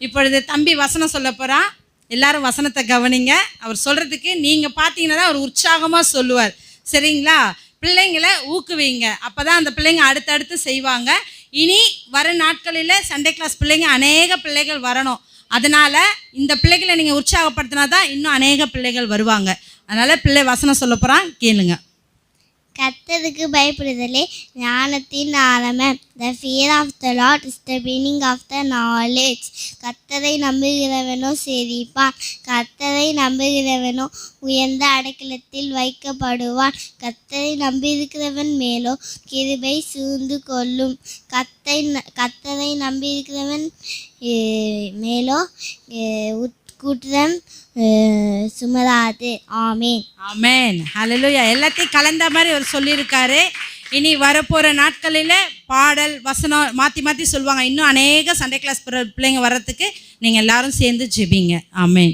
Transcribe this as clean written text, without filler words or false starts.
இப்பொழுது தம்பி வசனம் சொல்ல போகிறான். எல்லாரும் வசனத்தை கவனிங்க. அவர் சொல்கிறதுக்கு நீங்கள் பார்த்தீங்கன்னா தான் அவர் உற்சாகமாக சொல்லுவார். சரிங்களா? பிள்ளைங்களை ஊக்குவிங்க. அப்போ தான் அந்த பிள்ளைங்க அடுத்தடுத்து செய்வாங்க. இனி வர நாட்களில் சண்டே கிளாஸ் பிள்ளைங்க அநேக பிள்ளைகள் வரணும். அதனால் இந்த பிள்ளைகளை நீங்கள் உற்சாகப்படுத்தினா தான் இன்னும் அநேக பிள்ளைகள் வருவாங்க. அதனால் பிள்ளை வசனம் சொல்ல போகிறான், கேளுங்க. கர்த்தருக்கு பயப்படுதலே ஞானத்தின் ஆரம்பம். The fear of the Lord is the beginning of the knowledge. கர்த்தரை நம்புகிறவனோ செழிப்பான். கர்த்தரை நம்புகிறவனோ உயர்ந்த அடைக்கலத்தில் வைக்கப்படுவான். கர்த்தரை நம்பியிருக்கிறவன் மேலோ கிருபை சூழ்ந்து கொள்ளும். கர்த்தரை நம்பியிருக்கிறவன் மேலோ குற்றம் சுமராது. ஆமேன். ஆமேன். ஹல்லேலூயா. எல்லாத்தையும் கலந்த மாதிரி அவர் சொல்லியிருக்காரு. இனி வரப்போகிற நாட்களில் பாடல் வசனம் மாற்றி மாற்றி சொல்லுவாங்க. இன்னும் அநேக சண்டே கிளாஸ் பிள்ளைங்க வர்றதுக்கு நீங்கள் எல்லாரும் சேர்ந்து ஜெபிங்க. ஆமேன்.